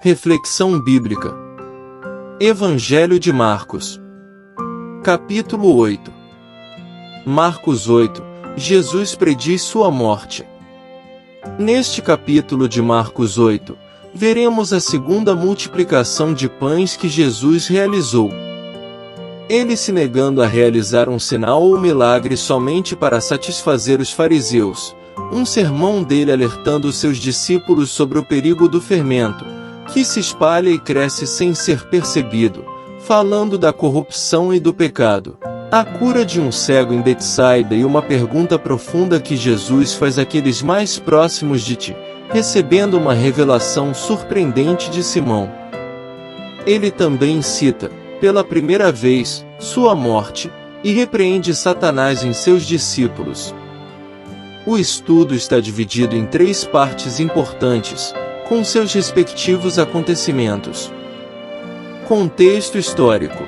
Reflexão bíblica. Evangelho de Marcos. Capítulo 8. Marcos 8. Jesus prediz sua morte. Neste capítulo de Marcos 8, veremos a segunda multiplicação de pães que Jesus realizou. Ele se negando a realizar um sinal ou milagre somente para satisfazer os fariseus, um sermão dele alertando seus discípulos sobre o perigo do fermento, que se espalha e cresce sem ser percebido, falando da corrupção e do pecado, a cura de um cego em Betsaida e uma pergunta profunda que Jesus faz àqueles mais próximos de ti, recebendo uma revelação surpreendente de Simão. Ele também cita, pela primeira vez, sua morte, e repreende Satanás em seus discípulos. O estudo está dividido em 3 partes importantes, com seus respectivos acontecimentos. Contexto histórico.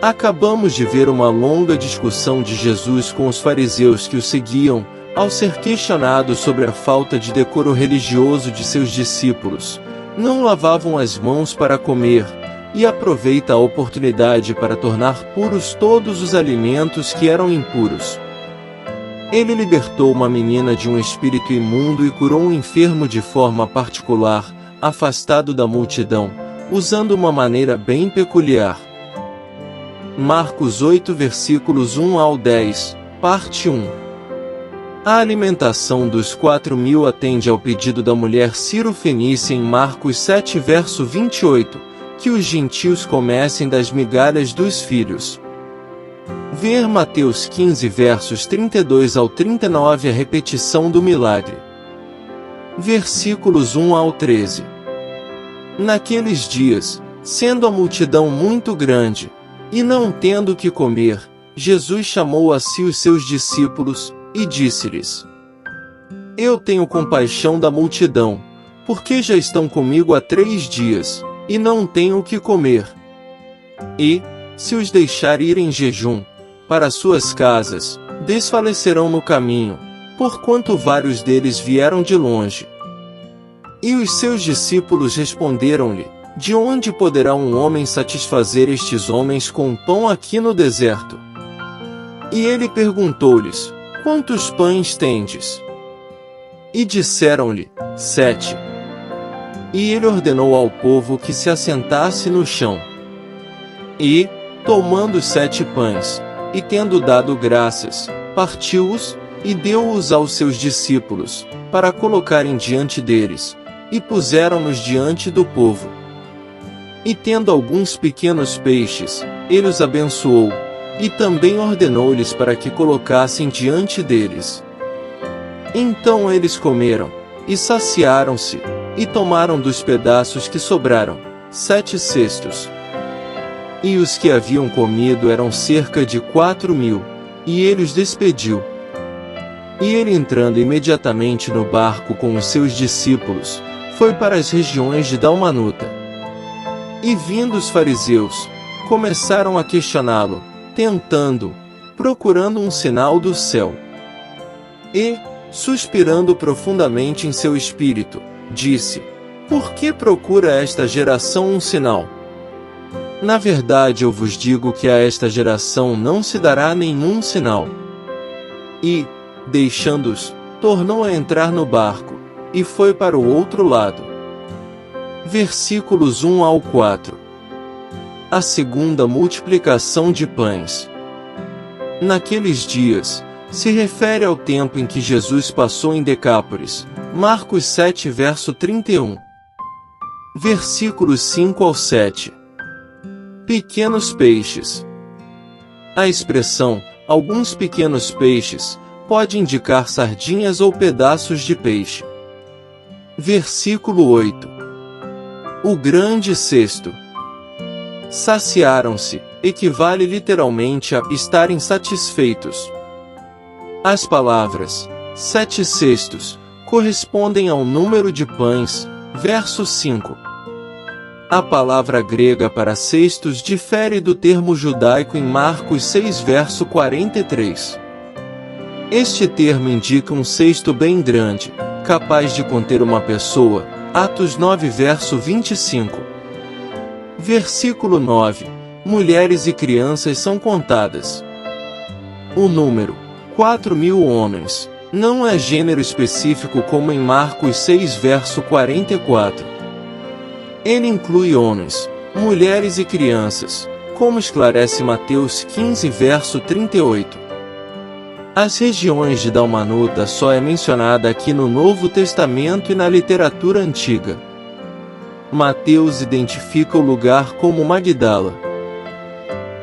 Acabamos de ver uma longa discussão de Jesus com os fariseus que o seguiam, ao ser questionado sobre a falta de decoro religioso de seus discípulos. Não lavavam as mãos para comer, e aproveita a oportunidade para tornar puros todos os alimentos que eram impuros. Ele libertou uma menina de um espírito imundo e curou um enfermo de forma particular, afastado da multidão, usando uma maneira bem peculiar. Marcos 8 versículos 1 ao 10, parte 1. A alimentação dos 4.000 atende ao pedido da mulher Ciro-fenícia em Marcos 7 verso 28, que os gentios comessem das migalhas dos filhos. Ver Mateus 15 versos 32 ao 39 a repetição do milagre. Versículos 1 ao 13. Naqueles dias, sendo a multidão muito grande, e não tendo que comer, Jesus chamou a si os seus discípulos, e disse-lhes: Eu tenho compaixão da multidão, porque já estão comigo há 3 dias, e não tenho o que comer. E, se os deixar ir em jejum, para suas casas, desfalecerão no caminho, porquanto vários deles vieram de longe. E os seus discípulos responderam-lhe: De onde poderá um homem satisfazer estes homens com pão aqui no deserto? E ele perguntou-lhes: Quantos pães tendes? E disseram-lhe: 7. E ele ordenou ao povo que se assentasse no chão. E, tomando os 7 pães, e tendo dado graças, partiu-os, e deu-os aos seus discípulos, para colocarem diante deles, e puseram-nos diante do povo. E tendo alguns pequenos peixes, ele os abençoou, e também ordenou-lhes para que colocassem diante deles. Então eles comeram, e saciaram-se, e tomaram dos pedaços que sobraram, 7 cestos. E os que haviam comido eram cerca de 4.000, e ele os despediu. E ele, entrando imediatamente no barco com os seus discípulos, foi para as regiões de Dalmanuta. E vindo os fariseus, começaram a questioná-lo, procurando um sinal do céu. E, suspirando profundamente em seu espírito, disse: Por que procura esta geração um sinal? Na verdade eu vos digo que a esta geração não se dará nenhum sinal. E, deixando-os, tornou a entrar no barco, e foi para o outro lado. Versículos 1 ao 4. A segunda multiplicação de pães. Naqueles dias, se refere ao tempo em que Jesus passou em Decápolis, Marcos 7 verso 31. Versículos 5 ao 7. Pequenos peixes. A expressão, alguns pequenos peixes, pode indicar sardinhas ou pedaços de peixe. Versículo 8. O grande cesto. Saciaram-se, equivale literalmente a estarem satisfeitos. As palavras 7 cestos correspondem ao número de pães, verso 5. A palavra grega para cestos difere do termo judaico em Marcos 6 verso 43. Este termo indica um cesto bem grande, capaz de conter uma pessoa, Atos 9 verso 25. Versículo 9. Mulheres e crianças são contadas. O número, 4.000 homens, não é gênero específico como em Marcos 6 verso 44. Ele inclui homens, mulheres e crianças, como esclarece Mateus 15 verso 38. As regiões de Dalmanuta só é mencionada aqui no Novo Testamento e na literatura antiga. Mateus identifica o lugar como Magdala.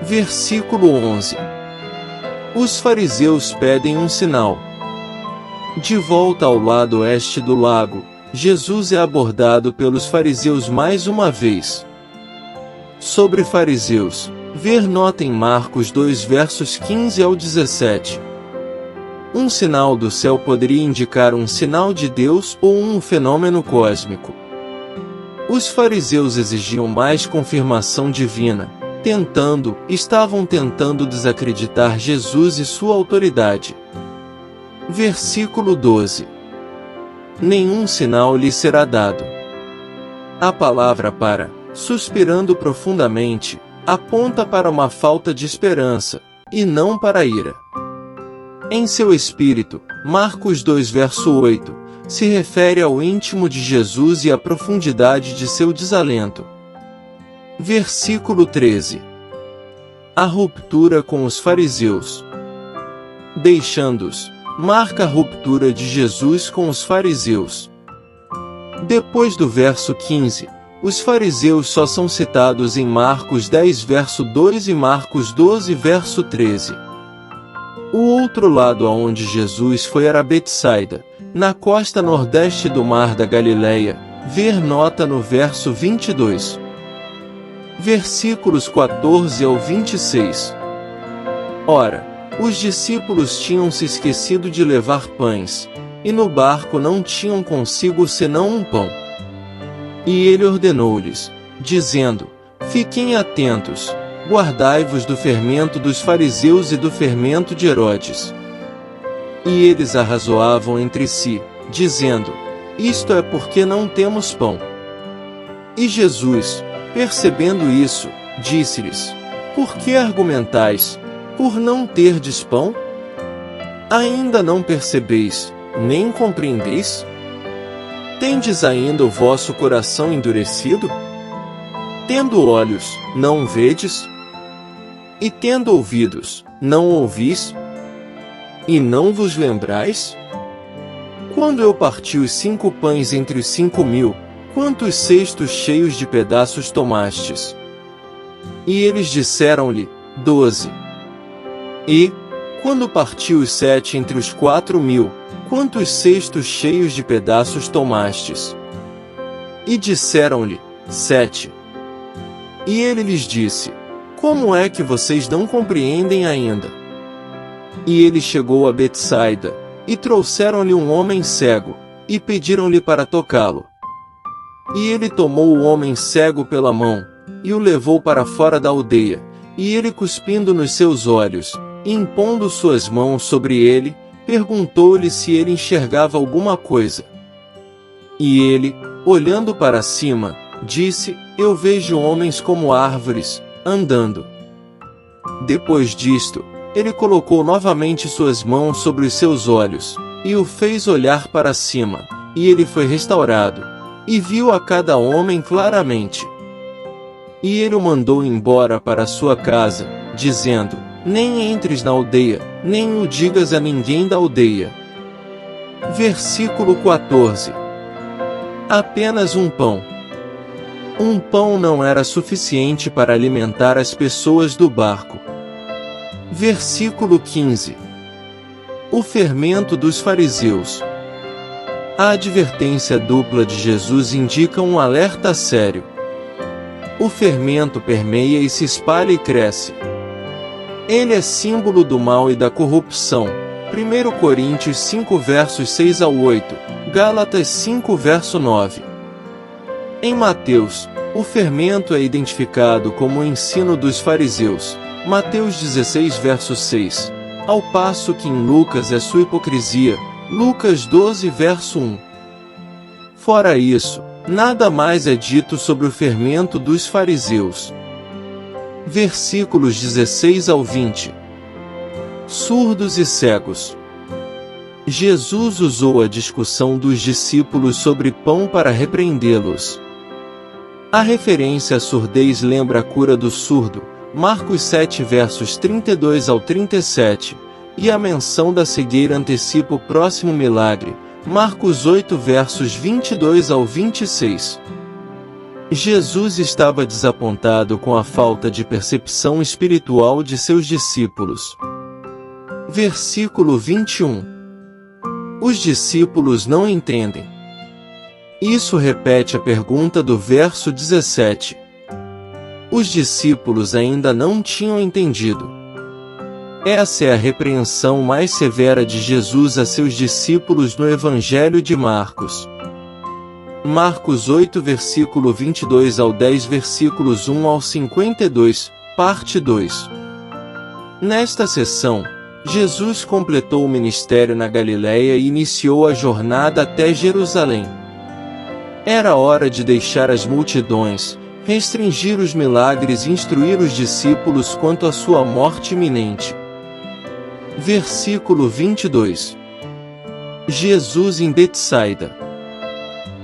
Versículo 11. Os fariseus pedem um sinal. De volta ao lado oeste do lago, Jesus é abordado pelos fariseus mais uma vez. Sobre fariseus, ver nota em Marcos 2 versos 15 ao 17. Um sinal do céu poderia indicar um sinal de Deus ou um fenômeno cósmico. Os fariseus exigiam mais confirmação divina, estavam tentando desacreditar Jesus e sua autoridade. Versículo 12. Nenhum sinal lhe será dado. A palavra para, suspirando profundamente, aponta para uma falta de esperança, e não para a ira. Em seu espírito, Marcos 2 verso 8, se refere ao íntimo de Jesus e à profundidade de seu desalento. Versículo 13. A ruptura com os fariseus. Deixando-os, marca a ruptura de Jesus com os fariseus. Depois do verso 15, os fariseus só são citados em Marcos 10 verso 2 e Marcos 12 verso 13. O outro lado aonde Jesus foi era Betsaida, na costa nordeste do Mar da Galileia, ver nota no verso 22. Versículos 14 ao 26. Ora, os discípulos tinham se esquecido de levar pães, e no barco não tinham consigo senão um pão. E ele ordenou-lhes, dizendo: Fiquem atentos, guardai-vos do fermento dos fariseus e do fermento de Herodes. E eles arrazoavam entre si, dizendo: Isto é porque não temos pão. E Jesus, percebendo isso, disse-lhes: Por que argumentais, por não terdes pão? Ainda não percebeis, nem compreendeis? Tendes ainda o vosso coração endurecido? Tendo olhos, não vedes? E tendo ouvidos, não ouvis? E não vos lembrais? Quando eu parti os 5 pães entre os 5.000, quantos cestos cheios de pedaços tomastes? E eles disseram-lhe: 12. E, quando parti os 7 entre os 4.000, quantos cestos cheios de pedaços tomastes? E disseram-lhe: 7. E ele lhes disse: Como é que vocês não compreendem ainda? E ele chegou a Betsaida, e trouxeram-lhe um homem cego, e pediram-lhe para tocá-lo. E ele tomou o homem cego pela mão, e o levou para fora da aldeia, e ele cuspindo nos seus olhos, e impondo suas mãos sobre ele, perguntou-lhe se ele enxergava alguma coisa. E ele, olhando para cima, disse: Eu vejo homens como árvores, andando. Depois disto, ele colocou novamente suas mãos sobre os seus olhos, e o fez olhar para cima, e ele foi restaurado, e viu a cada homem claramente. E ele o mandou embora para sua casa, dizendo: Nem entres na aldeia, nem o digas a ninguém da aldeia. Versículo 14. Apenas um pão. Um pão não era suficiente para alimentar as pessoas do barco. Versículo 15. O fermento dos fariseus. A advertência dupla de Jesus indica um alerta sério. O fermento permeia e se espalha e cresce. Ele é símbolo do mal e da corrupção. 1 Coríntios 5 versos 6 ao 8, Gálatas 5 verso 9. Em Mateus, o fermento é identificado como o ensino dos fariseus. Mateus 16 verso 6, ao passo que em Lucas é sua hipocrisia. Lucas 12 verso 1. Fora isso, Nada mais é dito sobre o fermento dos fariseus. Versículos 16 ao 20. Surdos e cegos. Jesus usou a discussão dos discípulos sobre pão para repreendê-los. A referência à surdez lembra a cura do surdo, Marcos 7 versos 32 ao 37, e a menção da cegueira antecipa o próximo milagre, Marcos 8 versos 22 ao 26. Jesus estava desapontado com a falta de percepção espiritual de seus discípulos. Versículo 21. Os discípulos não entendem. Isso repete a pergunta do verso 17. Os discípulos ainda não tinham entendido. Essa é a repreensão mais severa de Jesus a seus discípulos no Evangelho de Marcos. Marcos 8 versículo 22 ao 10 versículos 1 ao 52, parte 2. Nesta sessão, Jesus completou o ministério na Galiléia e iniciou a jornada até Jerusalém. Era hora de deixar as multidões, restringir os milagres e instruir os discípulos quanto à sua morte iminente. Versículo 22. Jesus em Betsaida.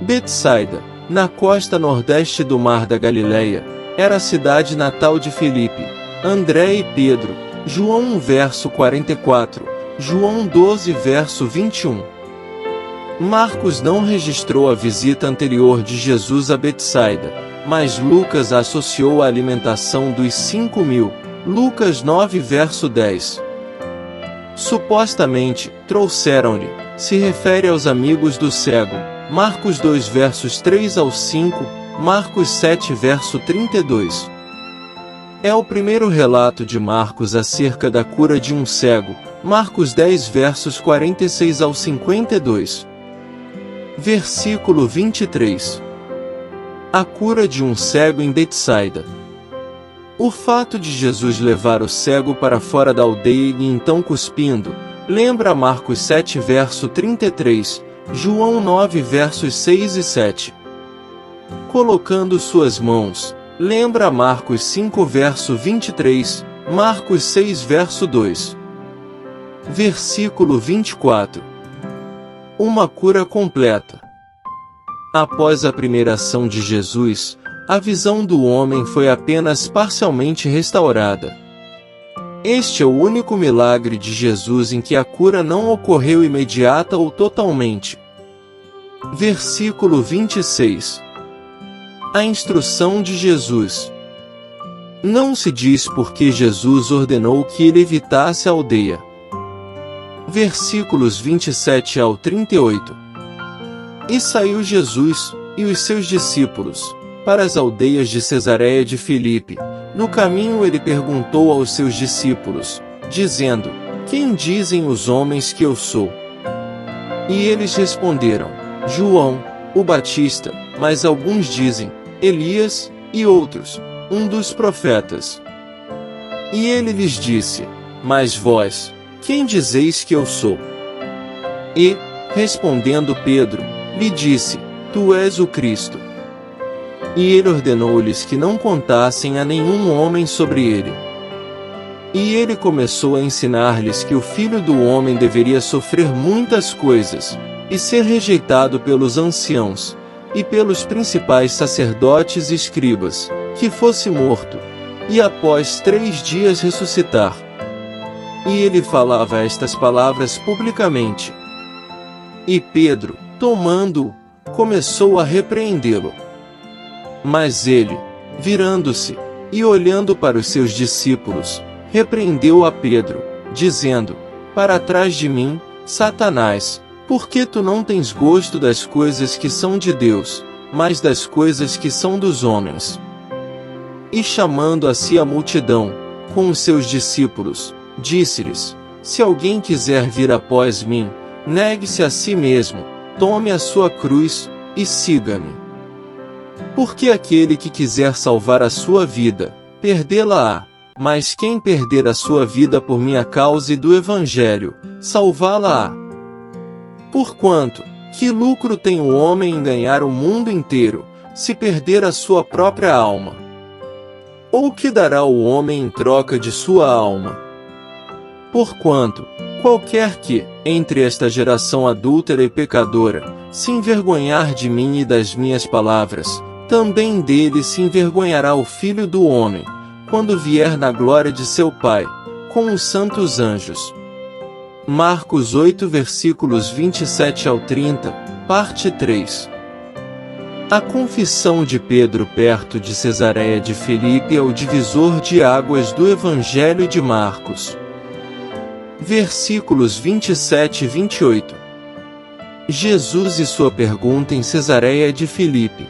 Betsaida, na costa nordeste do Mar da Galileia, era a cidade natal de Filipe, André e Pedro. João 1 verso 44, João 12 verso 21. Marcos não registrou a visita anterior de Jesus a Betsaida, mas Lucas a associou à alimentação dos 5.000, Lucas 9 verso 10. Supostamente, trouxeram-lhe, se refere aos amigos do cego, Marcos 2 versos 3 ao 5, Marcos 7 verso 32. É o primeiro relato de Marcos acerca da cura de um cego, Marcos 10 versos 46 ao 52. Versículo 23. A cura de um cego em Betsaida. O fato de Jesus levar o cego para fora da aldeia e então cuspindo, lembra Marcos 7 verso 33, João 9 versos 6 e 7. Colocando suas mãos, lembra Marcos 5 verso 23, Marcos 6 verso 2. Versículo 24. Uma cura completa. Após a primeira ação de Jesus, a visão do homem foi apenas parcialmente restaurada. Este é o único milagre de Jesus em que a cura não ocorreu imediata ou totalmente. Versículo 26. A instrução de Jesus. Não se diz por que Jesus ordenou que ele evitasse a aldeia. Versículos 27 ao 38. E saiu Jesus, e os seus discípulos, para as aldeias de Cesareia de Filipe. No caminho ele perguntou aos seus discípulos, dizendo, Quem dizem os homens que eu sou? E eles responderam, João, o Batista, mas alguns dizem, Elias, e outros, um dos profetas. E ele lhes disse, Mas vós, quem dizeis que eu sou? E, respondendo Pedro, lhe disse, Tu és o Cristo. E ele ordenou-lhes que não contassem a nenhum homem sobre ele. E ele começou a ensinar-lhes que o Filho do Homem deveria sofrer muitas coisas, e ser rejeitado pelos anciãos, e pelos principais sacerdotes e escribas, que fosse morto, e após 3 dias ressuscitar. E ele falava estas palavras publicamente. E Pedro, tomando-o, começou a repreendê-lo. Mas ele, virando-se, e olhando para os seus discípulos, repreendeu a Pedro, dizendo, Para trás de mim, Satanás, porque tu não tens gosto das coisas que são de Deus, mas das coisas que são dos homens. E chamando a si a multidão, com os seus discípulos, disse-lhes, Se alguém quiser vir após mim, negue-se a si mesmo, tome a sua cruz, e siga-me. Porque aquele que quiser salvar a sua vida, perdê-la-á, mas quem perder a sua vida por minha causa e do Evangelho, salvá-la-á. Porquanto, Que lucro tem o homem em ganhar o mundo inteiro, se perder a sua própria alma? Ou que dará o homem em troca de sua alma? Porquanto, qualquer que, entre esta geração adúltera e pecadora, se envergonhar de mim e das minhas palavras, também dele se envergonhará o Filho do Homem, quando vier na glória de seu Pai, com os santos anjos. Marcos 8 versículos 27 ao 30, parte 3. A confissão de Pedro perto de Cesareia de Filipe é o divisor de águas do Evangelho de Marcos. Versículos 27 e 28. Jesus e sua pergunta em Cesareia de Filipe.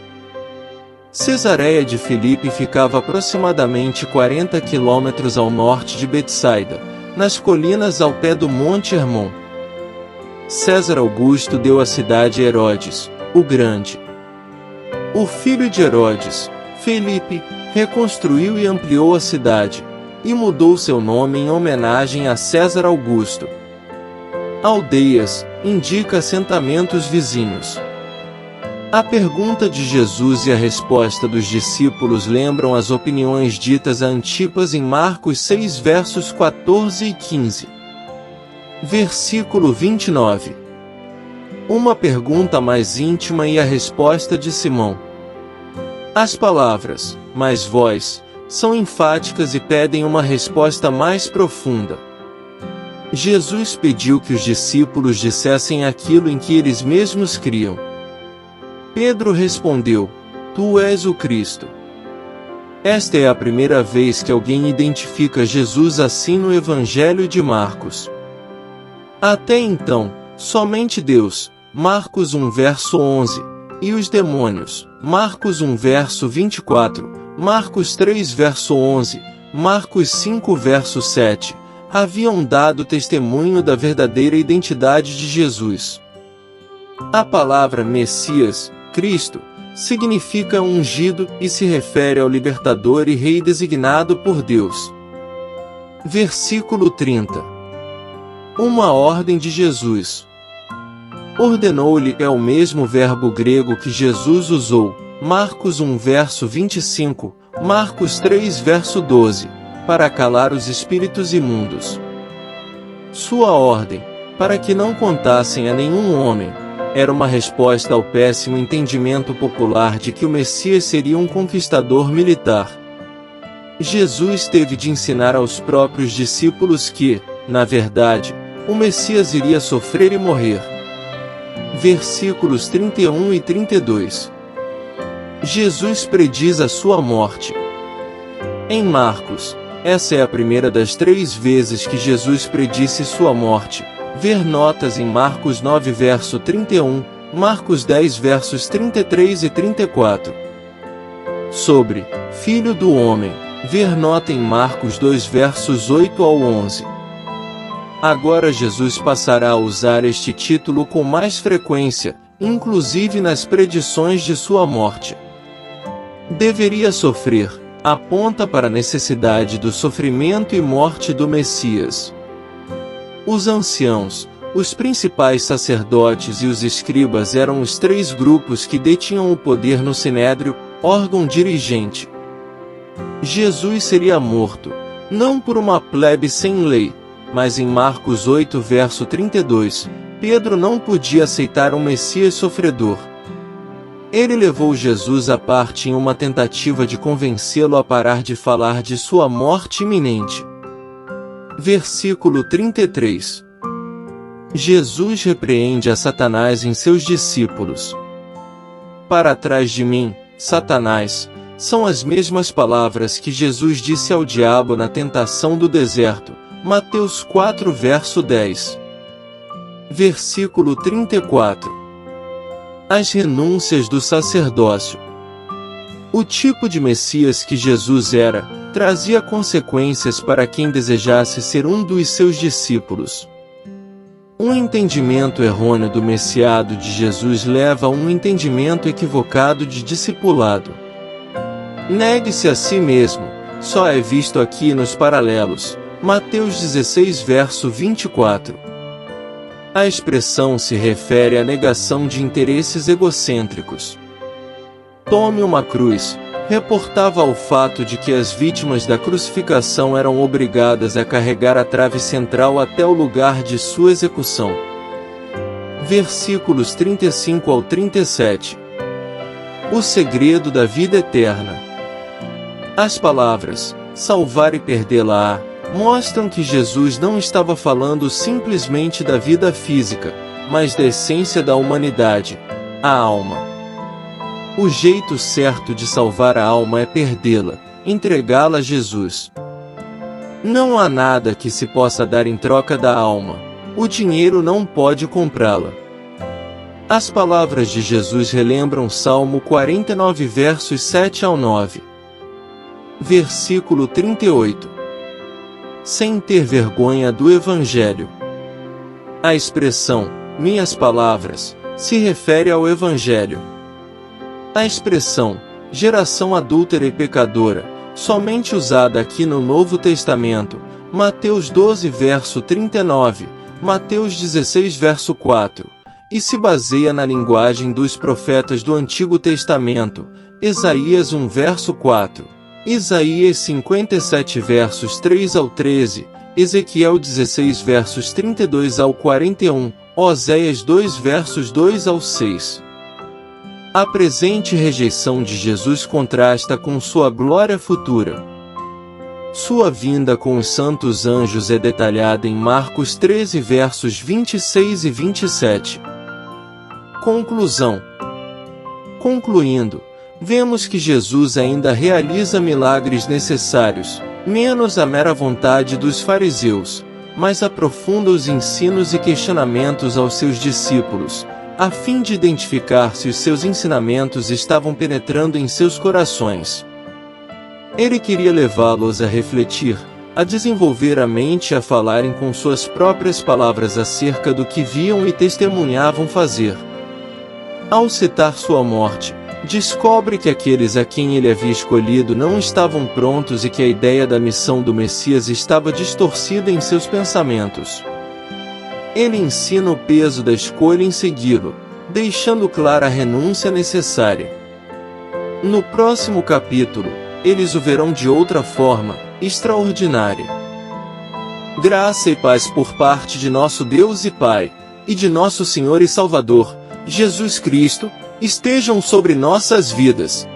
Cesareia de Filipe ficava aproximadamente 40 quilômetros ao norte de Betsaida, nas colinas ao pé do Monte Hermon. César Augusto deu a cidade a Herodes, o Grande. O filho de Herodes, Filipe, reconstruiu e ampliou a cidade, e mudou seu nome em homenagem a César Augusto. Aldeias indica assentamentos vizinhos. A pergunta de Jesus e a resposta dos discípulos lembram as opiniões ditas a Antipas em Marcos 6 versos 14 e 15. Versículo 29. Uma pergunta mais íntima e a resposta de Simão. As palavras, mas vós, são enfáticas e pedem uma resposta mais profunda. Jesus pediu que os discípulos dissessem aquilo em que eles mesmos criam. Pedro respondeu: Tu és o Cristo. Esta é a primeira vez que alguém identifica Jesus assim no Evangelho de Marcos. Até então, somente Deus, Marcos 1 verso 11, e os demônios, Marcos 1 verso 24, Marcos 3 verso 11, Marcos 5 verso 7, haviam dado testemunho da verdadeira identidade de Jesus. A palavra Messias, Cristo, significa ungido e se refere ao libertador e rei designado por Deus. Versículo 30. Uma ordem de Jesus. Ordenou-lhe é o mesmo verbo grego que Jesus usou, Marcos 1 verso 25, Marcos 3 verso 12, para calar os espíritos imundos. Sua ordem, para que não contassem a nenhum homem, era uma resposta ao péssimo entendimento popular de que o Messias seria um conquistador militar. Jesus teve de ensinar aos próprios discípulos que, na verdade, o Messias iria sofrer e morrer. Versículos 31 e 32. Jesus prediz a sua morte. Em Marcos, essa é a primeira das 3 vezes que Jesus predisse sua morte. Ver notas em Marcos 9 verso 31, Marcos 10 versos 33 e 34. Sobre Filho do Homem, ver nota em Marcos 2 versos 8 ao 11. Agora Jesus passará a usar este título com mais frequência, inclusive nas predições de sua morte. Deveria sofrer, aponta para a necessidade do sofrimento e morte do Messias. Os anciãos, os principais sacerdotes e os escribas eram os 3 grupos que detinham o poder no Sinédrio, órgão dirigente. Jesus seria morto, não por uma plebe sem lei, mas em Marcos 8 verso 32, Pedro não podia aceitar um Messias sofredor. Ele levou Jesus à parte em uma tentativa de convencê-lo a parar de falar de sua morte iminente. Versículo 33. Jesus repreende a Satanás em seus discípulos. Para trás de mim, Satanás, são as mesmas palavras que Jesus disse ao diabo na tentação do deserto, Mateus 4 verso 10. Versículo 34. As renúncias do sacerdócio. O tipo de Messias que Jesus era, trazia consequências para quem desejasse ser um dos seus discípulos. Um entendimento errôneo do Messiado de Jesus leva a um entendimento equivocado de discipulado. Negue-se a si mesmo, só é visto aqui nos paralelos, Mateus 16 verso 24. A expressão se refere à negação de interesses egocêntricos. Tome uma cruz reportava ao fato de que as vítimas da crucificação eram obrigadas a carregar a trave central até o lugar de sua execução. Versículos 35 ao 37. O segredo da vida eterna. As palavras, salvar e perdê-la-á, mostram que Jesus não estava falando simplesmente da vida física, mas da essência da humanidade, a alma. O jeito certo de salvar a alma é perdê-la, entregá-la a Jesus. Não há nada que se possa dar em troca da alma. O dinheiro não pode comprá-la. As palavras de Jesus relembram Salmo 49 versos 7 ao 9. Versículo 38. Sem ter vergonha do Evangelho. A expressão, minhas palavras, se refere ao Evangelho. A expressão, geração adúltera e pecadora, somente usada aqui no Novo Testamento, Mateus 12 verso 39, Mateus 16 verso 4, e se baseia na linguagem dos profetas do Antigo Testamento, Isaías 1 verso 4, Isaías 57 versos 3 ao 13, Ezequiel 16 versos 32 ao 41, Oséias 2 versos 2 ao 6. A presente rejeição de Jesus contrasta com sua glória futura. Sua vinda com os santos anjos é detalhada em Marcos 13 versos 26 e 27. Conclusão. Concluindo, vemos que Jesus ainda realiza milagres necessários, menos a mera vontade dos fariseus, mas aprofunda os ensinos e questionamentos aos seus discípulos, a fim de identificar se os seus ensinamentos estavam penetrando em seus corações. Ele queria levá-los a refletir, a desenvolver a mente e a falarem com suas próprias palavras acerca do que viam e testemunhavam fazer. Ao citar sua morte, descobre que aqueles a quem ele havia escolhido não estavam prontos e que a ideia da missão do Messias estava distorcida em seus pensamentos. Ele ensina o peso da escolha em segui-lo, deixando clara a renúncia necessária. No próximo capítulo, eles o verão de outra forma, extraordinária. Graça e paz por parte de nosso Deus e Pai, e de nosso Senhor e Salvador, Jesus Cristo, estejam sobre nossas vidas.